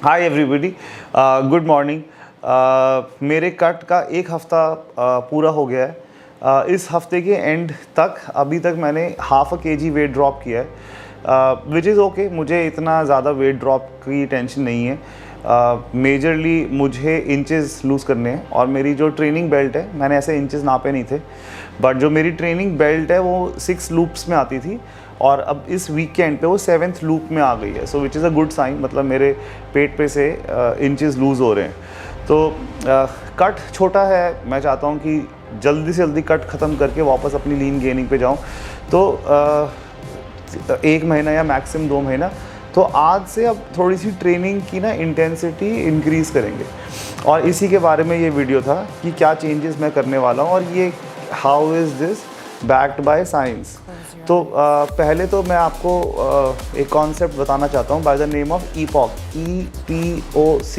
Hi everybody, good morning. मेरे cut का एक हफ़्ता पूरा हो गया है। इस हफ्ते के एंड तक अभी तक मैंने half a KG wait drop किया है, विच इज़ ओके। मुझे इतना ज़्यादा वेट ड्रॉप की टेंशन नहीं है। मेजरली मुझे इंचेस लूज़ करने हैं और मेरी जो ट्रेनिंग बेल्ट है, मैंने ऐसे इंचेस नापे नहीं थे, बट जो मेरी ट्रेनिंग बेल्ट है वो 6 लूप्स में आती थी और अब इस वीकेंड पे वो 7th लूप में आ गई है। So which is a good sign, मतलब मेरे पेट पे से इंचेस लूज़ हो रहे हैं। तो कट छोटा है, मैं चाहता हूँ कि जल्दी से जल्दी कट ख़त्म करके वापस अपनी लीन गेनिंग पे जाऊँ। तो 1 महीना या मैक्सिमम 2 महीना, तो आज से अब थोड़ी सी ट्रेनिंग की ना इंटेंसिटी इंक्रीज़ करेंगे और इसी के बारे में ये वीडियो था कि क्या चेंजेस मैं करने वाला हूँ और ये how is this backed by science. तो पहले तो मैं आपको एक कॉन्सेप्ट बताना चाहता हूँ by the name of EPOC, EPOC।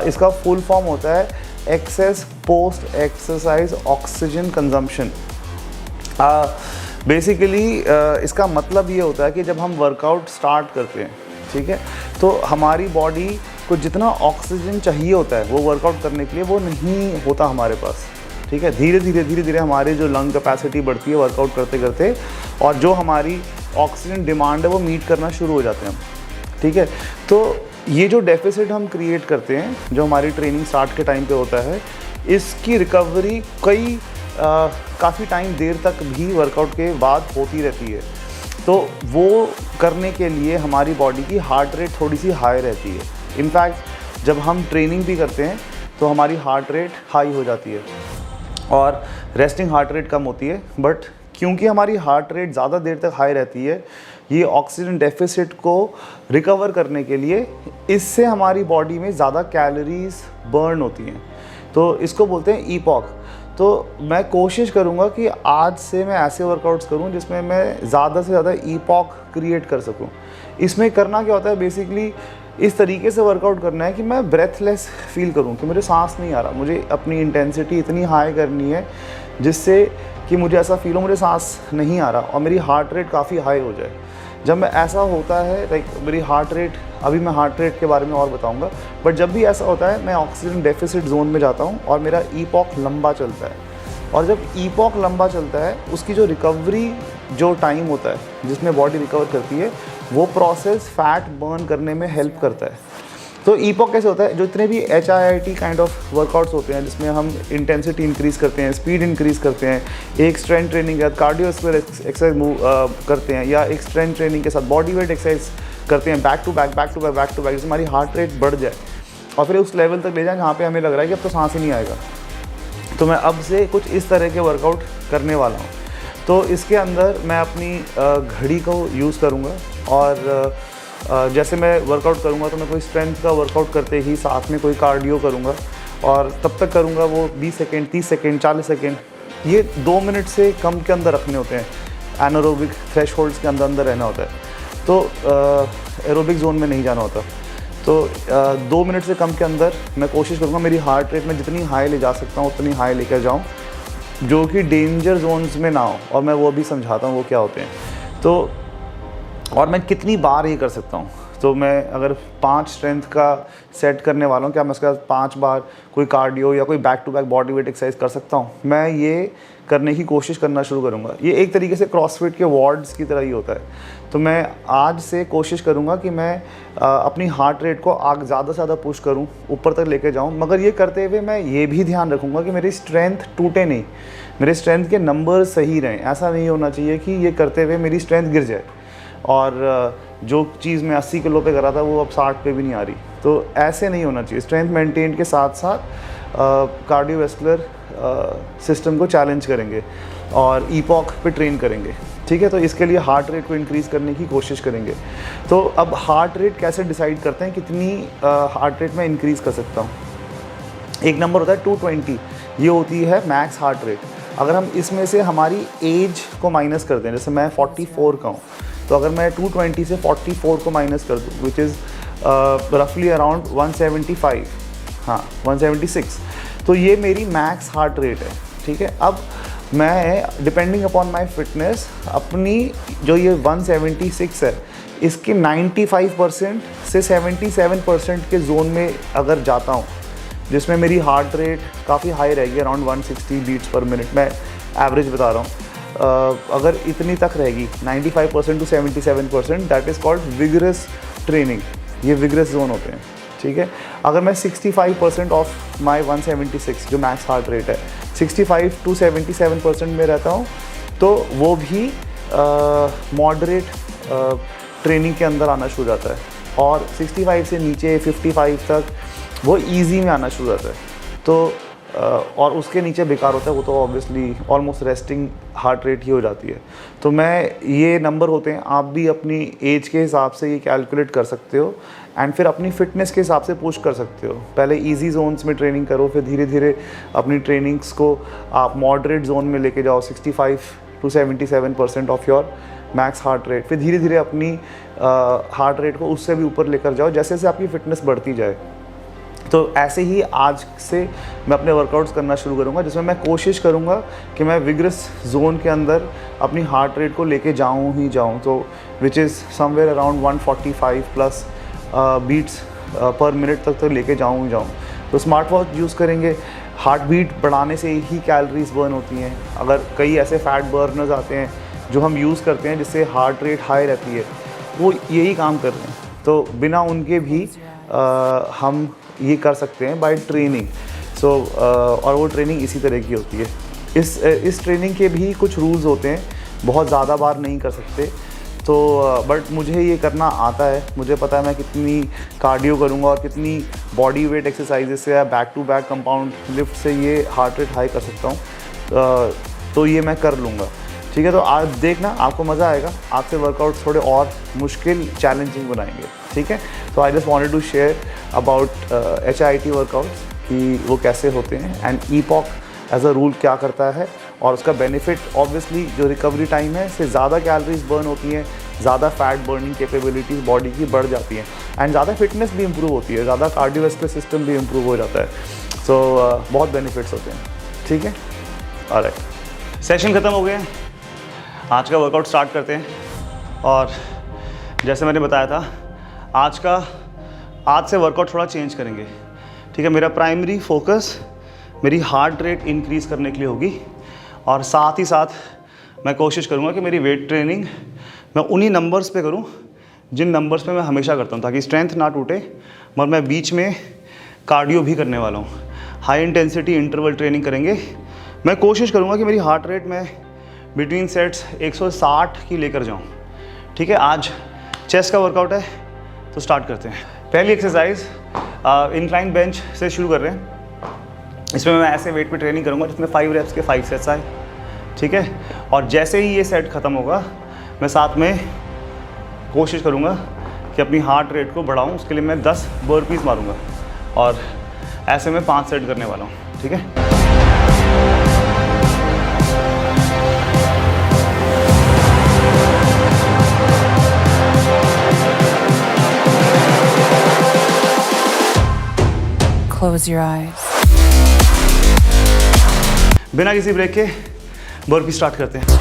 इसका फुल फॉर्म होता है excess post exercise oxygen consumption. Basically इसका मतलब ये होता है कि जब हम वर्कआउट स्टार्ट करते हैं, ठीक है, तो हमारी बॉडी को जितना ऑक्सीजन चाहिए होता है वो वर्कआउट करने के लिए वो नहीं होता हमारे पास, ठीक है। धीरे धीरे हमारी जो लंग कैपेसिटी बढ़ती है वर्कआउट करते करते और जो हमारी ऑक्सीजन डिमांड है वो मीट करना शुरू हो जाते हैं हम, ठीक है। तो ये जो डेफिसिट हम क्रिएट करते हैं जो हमारी ट्रेनिंग स्टार्ट के टाइम पे होता है, इसकी रिकवरी काफ़ी टाइम देर तक भी वर्कआउट के बाद होती रहती है। तो वो करने के लिए हमारी बॉडी की हार्ट रेट थोड़ी सी हाई रहती है। इनफैक्ट जब हम ट्रेनिंग भी करते हैं तो हमारी हार्ट रेट हाई हो जाती है और रेस्टिंग हार्ट रेट कम होती है। बट क्योंकि हमारी हार्ट रेट ज़्यादा देर तक हाई रहती है, ये ऑक्सीजन डेफिसिट को रिकवर करने के लिए इससे हमारी बॉडी में ज़्यादा कैलोरीज बर्न होती हैं। तो इसको बोलते हैं EPOC। तो मैं कोशिश करूँगा कि आज से मैं ऐसे वर्कआउट्स करूँ जिसमें मैं ज़्यादा से ज़्यादा EPOC क्रिएट कर सकूँ। इसमें करना क्या होता है, बेसिकली इस तरीके से वर्कआउट करना है कि मैं ब्रेथलेस फील करूं, कि मुझे सांस नहीं आ रहा, मुझे अपनी इंटेंसिटी इतनी हाई करनी है जिससे कि मुझे ऐसा फील हो मुझे सांस नहीं आ रहा और मेरी हार्ट रेट काफ़ी हाई हो जाए। जब मैं ऐसा होता है, लाइक मेरी हार्ट रेट, अभी मैं हार्ट रेट के बारे में और बताऊंगा, बट जब भी ऐसा होता है मैं ऑक्सीजन डेफिसिट जोन में जाता हूँ और मेरा EPOC लंबा चलता है। और जब EPOC लंबा चलता है उसकी जो रिकवरी जो टाइम होता है जिसमें बॉडी रिकवर करती है, वो प्रोसेस फैट बर्न करने में हेल्प करता है। तो EPOC कैसे होता है, जो इतने भी HIIT काइंड ऑफ वर्कआउट्स होते हैं जिसमें हम इंटेंसिटी इंक्रीज़ करते हैं, स्पीड इंक्रीज़ करते हैं, एक स्ट्रेंथ ट्रेनिंग के साथ कार्डियोवैस्कुलर एक्सरसाइज करते हैं या एक स्ट्रेंथ ट्रेनिंग के साथ बॉडी वेट एक्सरसाइज करते हैं, बैक टू बैक जिससे हमारी हार्ट रेट बढ़ जाए और फिर उस लेवल तक ले जाए जहाँ पे हमें लग रहा है कि अब तो सांस ही नहीं आएगा। तो मैं अब से कुछ इस तरह के वर्कआउट करने वाला हूँ। तो इसके अंदर मैं अपनी घड़ी को यूज़ करूँगा और जैसे मैं वर्कआउट करूँगा तो मैं कोई स्ट्रेंथ का वर्कआउट करते ही साथ में कोई कार्डियो करूँगा और तब तक करूँगा वो 20 सेकेंड, 30 सेकेंड, 40 सेकेंड, ये 2 मिनट से कम के अंदर रखने होते हैं। एनारोबिक थ्रेशहोल्ड्स के अंदर रहना होता है, तो एरोबिक जोन में नहीं जाना होता। तो 2 मिनट से कम के अंदर मैं कोशिश करूँगा मेरी हार्ट रेट में जितनी हाई ले जा सकता हूँ उतनी हाई लेकर जाऊँ, जो कि डेंजर जोन्स में ना हो, और मैं वो भी समझाता हूँ वो क्या होते हैं। तो और मैं कितनी बार ये कर सकता हूँ, तो मैं अगर 5 स्ट्रेंथ का सेट करने वाला हूँ, क्या मैं उसके बाद 5 बार कोई कार्डियो या कोई back to back body weight exercise कर सकता हूँ? मैं ये करने की कोशिश करना शुरू करूँगा। ये एक तरीके से क्रॉसफिट के वार्ड्स की तरह ही होता है। तो मैं आज से कोशिश करूँगा कि मैं अपनी हार्ट रेट को ज़्यादा से ज़्यादा पुश करूँ, ऊपर तक लेके जाऊँ, मगर ये करते हुए मैं ये भी ध्यान रखूँगा कि मेरी स्ट्रेंथ टूटे नहीं, मेरे स्ट्रेंथ के नंबर सही रहें। ऐसा नहीं होना चाहिए कि ये करते हुए मेरी स्ट्रेंथ गिर जाए और जो चीज़ मैं 80 किलो पे कर रहा था वो अब 60 पे भी नहीं आ रही। तो ऐसे नहीं होना चाहिए। स्ट्रेंथ मेंटेन के साथ साथ कार्डियोवैस्कुलर सिस्टम को चैलेंज करेंगे और EPOC पे ट्रेन करेंगे, ठीक है। तो इसके लिए हार्ट रेट को इंक्रीज़ करने की कोशिश करेंगे। तो अब हार्ट रेट कैसे डिसाइड करते हैं, कितनी हार्ट रेट में इंक्रीज़ कर सकता हूँ? एक नंबर होता है 220, ये होती है मैक्स हार्ट रेट। अगर हम इसमें से हमारी एज को माइनस कर दें, जैसे मैं 44 का हूँ, तो अगर मैं 220 से 44 को माइनस कर दूँ, विच इज़ रफली अराउंड 175, हाँ 176, तो ये मेरी मैक्स हार्ट रेट है, ठीक है। अब मैं डिपेंडिंग अपॉन माय फिटनेस अपनी जो ये 176 है इसके 95% से 77% के जोन में अगर जाता हूँ, जिसमें मेरी हार्ट रेट काफ़ी हाई रहेगी, अराउंड 160 बीट्स पर मिनट, मैं एवरेज बता रहा हूँ, अगर इतनी तक रहेगी 95% to 77%, that is called vigorous training. ये विगरस जोन होते हैं, ठीक है। अगर मैं 65% ऑफ माई 176 जो मैक्स हार्ट रेट है, 65 टू 77% में रहता हूँ, तो वो भी मॉडरेट ट्रेनिंग के अंदर आना शुरू हो जाता है। और 65 से नीचे 55 तक वो इजी में आना शुरू हो जाता है। तो और उसके नीचे बेकार होता है, वो तो obviously almost resting heart rate ही हो जाती है। तो मैं ये नंबर होते हैं, आप भी अपनी एज के हिसाब से ये कैलकुलेट कर सकते हो एंड फिर अपनी फ़िटनेस के हिसाब से पुश कर सकते हो। पहले इजी जोन्स में ट्रेनिंग करो, फिर धीरे धीरे अपनी ट्रेनिंग्स को आप मॉडरेट जोन में लेके जाओ, 65 to 77% of your max heart rate. फिर धीरे धीरे अपनी हार्ट रेट को उससे भी ऊपर लेकर जाओ, जैसे जैसे आपकी फ़िटनेस बढ़ती जाए। तो ऐसे ही आज से मैं अपने वर्कआउट्स करना शुरू करूँगा, जिसमें मैं कोशिश करूँगा कि मैं विगरस जोन के अंदर अपनी हार्ट रेट को लेके जाऊँ ही जाऊँ। तो which is somewhere around 145 plus beats per minute तक तो लेके जाऊँ ही जाऊँ। तो स्मार्ट वॉच यूज़ करेंगे, हार्ट बीट बढ़ाने से ही कैलोरीज बर्न होती हैं। अगर कई ऐसे फैट बर्नर्स आते हैं जो हम यूज़ करते हैं जिससे हार्ट रेट हाई रहती है, वो यही काम कर रहे हैं। तो बिना उनके भी हम ये कर सकते हैं बाय ट्रेनिंग। और वो ट्रेनिंग इसी तरह की होती है। इस ट्रेनिंग के भी कुछ रूल्स होते हैं, बहुत ज़्यादा बार नहीं कर सकते। तो बट मुझे ये करना आता है, मुझे पता है मैं कितनी कार्डियो करूँगा और कितनी बॉडी वेट एक्सरसाइजेस से या back to back compound lift से ये हार्ट रेट हाई कर सकता हूँ। तो ये मैं कर लूँगा, ठीक है। तो आज देखना, आपको मज़ा आएगा। आपसे वर्कआउट थोड़े और मुश्किल चैलेंजिंग बनाएंगे, ठीक है। तो I just wanted to share about HIIT workouts कि वो कैसे होते हैं and EPOC as a rule क्या करता है और उसका बेनिफिट। ऑब्वियसली जो रिकवरी टाइम है इससे ज़्यादा कैलोरीज बर्न होती हैं, ज़्यादा फैट बर्निंग कैपेबिलिटीज़ बॉडी की बढ़ जाती हैं एंड ज़्यादा फिटनेस भी इम्प्रूव होती है, ज़्यादा कार्डियोवैस्कुलर सिस्टम भी इम्प्रूव हो जाता है। सो बहुत बेनिफिट्स होते हैं, ठीक है। ऑलराइट, सेशन ख़त्म हो गए हैं, आज का वर्कआउट स्टार्ट करते हैं। और जैसे मैंने बताया था, आज से वर्कआउट थोड़ा चेंज करेंगे, ठीक है। मेरा प्राइमरी फोकस मेरी हार्ट रेट इंक्रीज़ करने के लिए होगी और साथ ही साथ मैं कोशिश करूँगा कि मेरी वेट ट्रेनिंग मैं उन्हीं नंबर्स पे करूँ जिन नंबर्स पे मैं हमेशा करता हूँ, ताकि स्ट्रेंथ ना टूटे। मगर मैं बीच में कार्डियो भी करने वाला हूँ, हाई इंटेंसिटी इंटरवल ट्रेनिंग करेंगे। मैं कोशिश करूँगा कि मेरी हार्ट रेट में बिटवीन सेट्स 160 की लेकर जाऊँ, ठीक है। आज चेस्ट का वर्कआउट है, तो स्टार्ट करते हैं। पहली एक्सरसाइज इंक्लाइन बेंच से शुरू कर रहे हैं। इसमें मैं ऐसे वेट पे ट्रेनिंग करूँगा जिसमें 5 रेप्स के 5 सेट्स आए, ठीक है। और जैसे ही ये सेट ख़त्म होगा, मैं साथ में कोशिश करूँगा कि अपनी हार्ट रेट को बढ़ाऊँ। उसके लिए मैं 10 बर्पीज़ मारूँगा और ऐसे में 5 सेट करने वाला हूँ, ठीक है। Close your eyes. बिना किसी ब्रेक के बर्पी स्टार्ट करते हैं।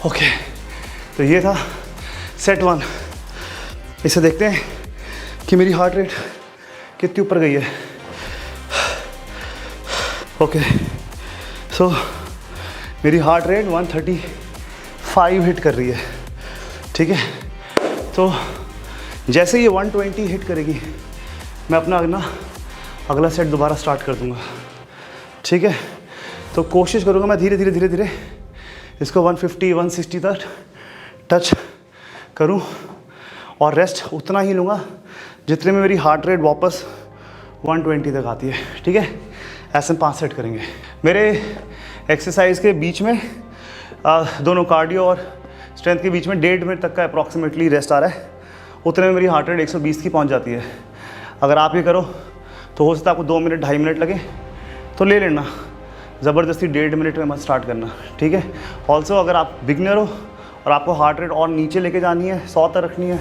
ओके, तो ये था सेट 1। इसे देखते हैं कि मेरी हार्ट रेट कितनी ऊपर गई है। ओके, सो मेरी हार्ट रेट 135 हिट कर रही है, ठीक है। तो जैसे ये 120 हिट करेगी, मैं अपना अगला सेट दोबारा स्टार्ट कर दूंगा, ठीक है। तो कोशिश करूँगा मैं धीरे धीरे इसको 150 160 तक टच करूं और रेस्ट उतना ही लूँगा जितने में मेरी हार्ट रेट वापस 120 तक आती है, ठीक है। ऐसे 5 सेट करेंगे। मेरे एक्सरसाइज के बीच में दोनों कार्डियो और स्ट्रेंथ के बीच में 1.5 मिनट तक का अप्रॉक्सीमेटली रेस्ट आ रहा है। उतने में मेरी हार्ट रेट 120 की पहुंच जाती है। अगर आप ये करो तो हो सकता है आपको 2 मिनट 2.5 मिनट लगे, तो ले लेना। ज़बरदस्ती 1.5 मिनट में मत स्टार्ट करना, ठीक है। ऑल्सो अगर आप बिगनर हो और आपको हार्ट रेट और नीचे लेके जानी है, 100 तक रखनी है,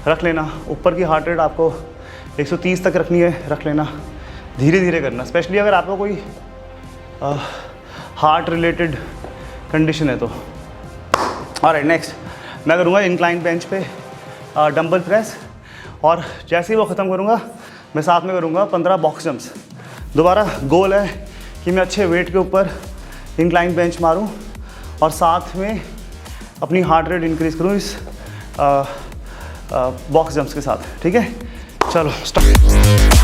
रख लेना। ऊपर की हार्ट रेट आपको 130 तक रखनी है, रख लेना। धीरे धीरे करना, स्पेशली अगर आपको कोई हार्ट रिलेटेड कंडीशन है तो। और नेक्स्ट मैं करूँगा इंक्लाइन बेंच पे डंबल प्रेस, और जैसे ही वो ख़त्म करूँगा मैं साथ में करूँगा 15 बॉक्स जंप्स। दोबारा गोल है कि मैं अच्छे वेट के ऊपर इंक्लाइन बेंच मारूँ और साथ में अपनी हार्ट रेट इंक्रीज़ करूँ इस बॉक्स जंप्स के साथ, ठीक है। चलो स्टार्ट।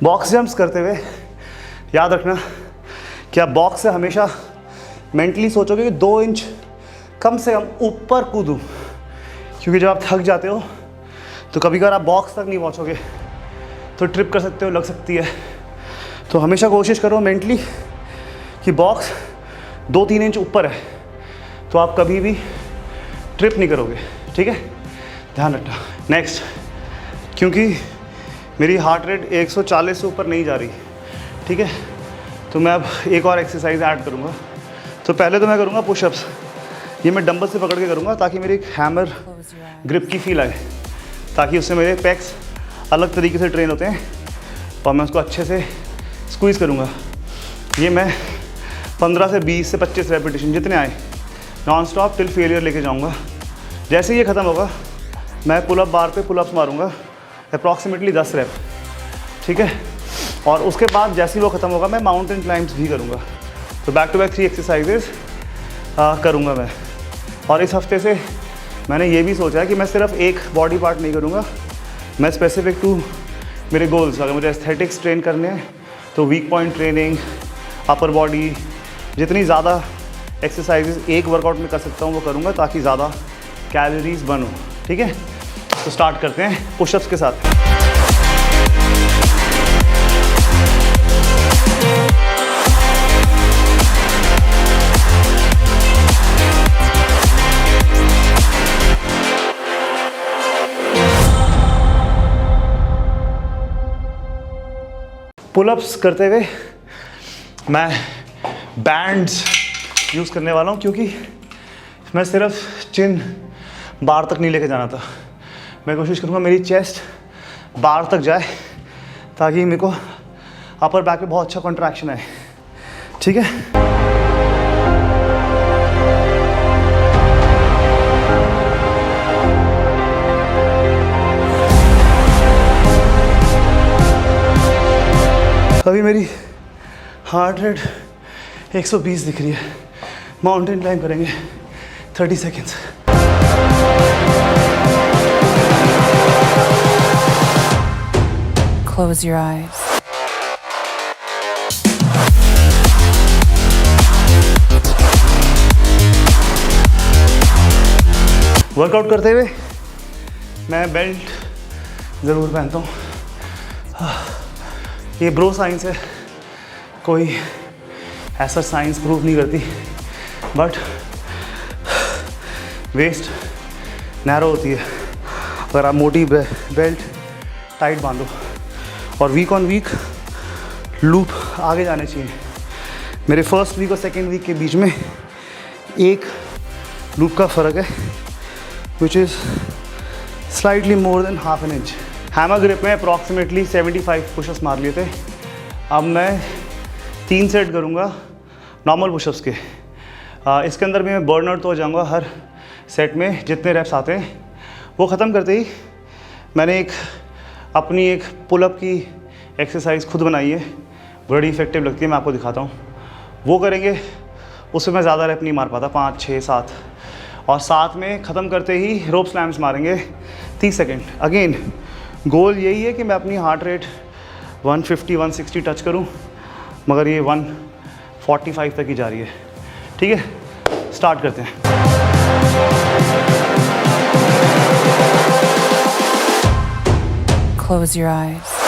बॉक्स जंप्स करते हुए याद रखना कि आप बॉक्स से हमेशा मेंटली सोचोगे कि 2 इंच कम से कम ऊपर कूदूँ, क्योंकि जब आप थक जाते हो तो कभी कभार आप बॉक्स तक नहीं पहुँचोगे तो ट्रिप कर सकते हो, लग सकती है। तो हमेशा कोशिश करो मेंटली कि बॉक्स 2-3 इंच ऊपर है तो आप कभी भी ट्रिप नहीं करोगे, ठीक है, ध्यान रखना। नेक्स्ट, क्योंकि मेरी हार्ट रेट 140 से ऊपर नहीं जा रही, ठीक है, तो मैं अब एक और एक्सरसाइज ऐड करूँगा। तो पहले तो मैं करूँगा पुशअप्स। ये मैं डंबल से पकड़ के करूँगा ताकि मेरी एक हैमर ग्रिप की फील आए, ताकि उससे मेरे पैक्स अलग तरीके से ट्रेन होते हैं और मैं उसको अच्छे से स्क्वीज़ करूँगा। ये मैं 15 से 20 से 25 रेपिटेशन जितने आए नॉन स्टॉप टिल फेलियर लेके जाऊँगा। जैसे ये ख़त्म होगा मैं पुलअप बार पे पुलअप्स मारूँगा अप्रॉक्सीमेटली 10 रेप, ठीक है। और उसके बाद जैसे ही वो ख़त्म होगा मैं माउंटेन क्लाइंब्स भी करूँगा। तो बैक टू बैक 3 एक्सरसाइजेज करूँगा मैं। और इस हफ्ते से मैंने ये भी सोचा है कि मैं सिर्फ एक बॉडी पार्ट नहीं करूँगा, मैं स्पेसिफिक टू मेरे गोल्स, अगर मुझे एस्थेटिक्स ट्रेन करने हैं तो weak point training, upper body, जितनी ज़्यादा एक्सरसाइजेज एक वर्कआउट में कर सकता हूँ वो करूँगा ताकि ज़्यादा कैलोरीज बर्न हो, ठीक है। तो स्टार्ट करते हैं पुशअप्स के साथ। पुलअप्स करते हुए मैं बैंड्स यूज़ करने वाला हूँ, क्योंकि मैं सिर्फ चिन बार तक नहीं लेके जाना था। मैं कोशिश करूँगा मेरी चेस्ट बार तक जाए ताकि मेरे को अपर बैक पे बहुत अच्छा कॉन्ट्रैक्शन आए, ठीक है। अभी मेरी हार्ट रेट 120 दिख रही है। माउंटेन क्लाइंब करेंगे 30 seconds. Close your eyes. Workout करते हुए मैं बेल्ट ज़रूर पहनता हूँ। ये ब्रो साइंस है, कोई ऐसा साइंस प्रूव नहीं करती, बट वेस्ट नैरो होती है अगर आप मोटी बेल्ट टाइट बांधो, और वीक ऑन वीक लूप आगे जाने चाहिए। मेरे फर्स्ट वीक और सेकेंड वीक के बीच में एक लूप का फ़र्क है, which is slightly more than ½ inch, hammer grip में अप्रॉक्सीमेटली 75 पुशअप्स मार लिए थे। अब मैं 3 सेट करूँगा नॉर्मल पुशअप्स के। इसके अंदर भी मैं बर्न आउट तो हो जाऊँगा हर सेट में, जितने रेप्स आते हैं। वो ख़त्म करते ही मैंने अपनी एक पुलअप की एक्सरसाइज खुद बनाई है, बड़ी इफेक्टिव लगती है, मैं आपको दिखाता हूँ। वो करेंगे, उसमें मैं ज़्यादा रेप नहीं मार पाता, 5, 6, 7, और साथ में ख़त्म करते ही रोप स्लैम्स मारेंगे 30 सेकेंड। अगेन गोल यही है कि मैं अपनी हार्ट रेट 150, 160 टच करूँ, मगर ये 145 तक ही जा रही है। ठीक है, स्टार्ट करते हैं। Close your eyes.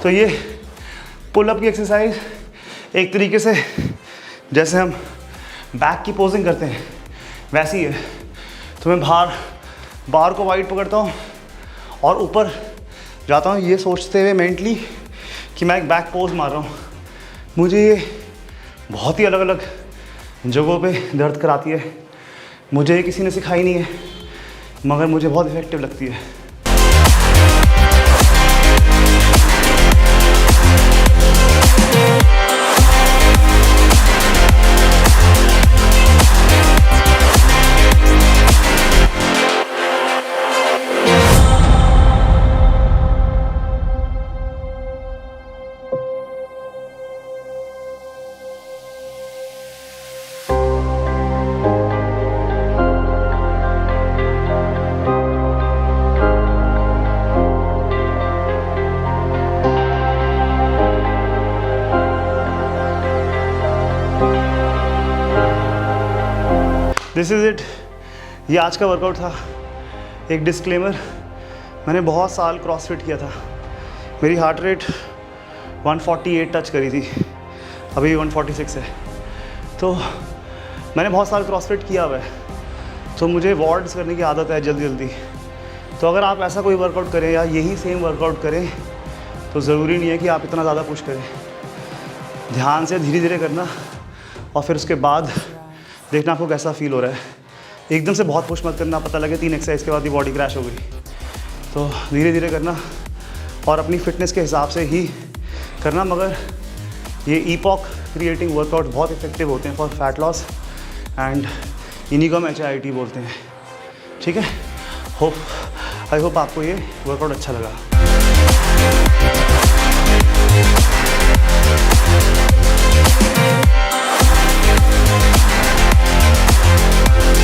तो ये पुल अप की एक्सरसाइज एक तरीके से जैसे हम बैक की पोजिंग करते हैं वैसी है। तो मैं बार को वाइड पकड़ता हूँ और ऊपर जाता हूँ, ये सोचते हुए मेंटली कि मैं एक बैक पोज मार रहा हूँ। मुझे ये बहुत ही अलग अलग जगहों पे दर्द कराती है। मुझे ये किसी ने सिखाई नहीं है, मगर मुझे बहुत इफेक्टिव लगती है। दिस इज़ इट, ये आज का वर्कआउट था। एक डिस्क्लेमर, मैंने बहुत साल क्रॉसफिट किया था। मेरी हार्ट रेट 148 टच करी थी, अभी 146 है। तो मैंने बहुत साल क्रॉसफिट किया हुआ है, तो मुझे वार्ड्स करने की आदत है जल्दी जल्दी। तो अगर आप ऐसा कोई वर्कआउट करें या यही सेम वर्कआउट करें, तो ज़रूरी नहीं है कि आप इतना ज़्यादा पुश करें। ध्यान से धीरे धीरे करना, और फिर उसके बाद देखना आपको कैसा फील हो रहा है। एकदम से बहुत पुश मत करना, पता लगे 3 एक्सरसाइज के बाद ही बॉडी क्रैश हो गई। तो धीरे धीरे करना और अपनी फिटनेस के हिसाब से ही करना। मगर ये ईपॉक क्रिएटिंग वर्कआउट बहुत इफेक्टिव होते हैं फॉर फैट लॉस, एंड इन्हीं को हम HIIT बोलते हैं। ठीक है, आई होप आपको ये वर्कआउट अच्छा लगा।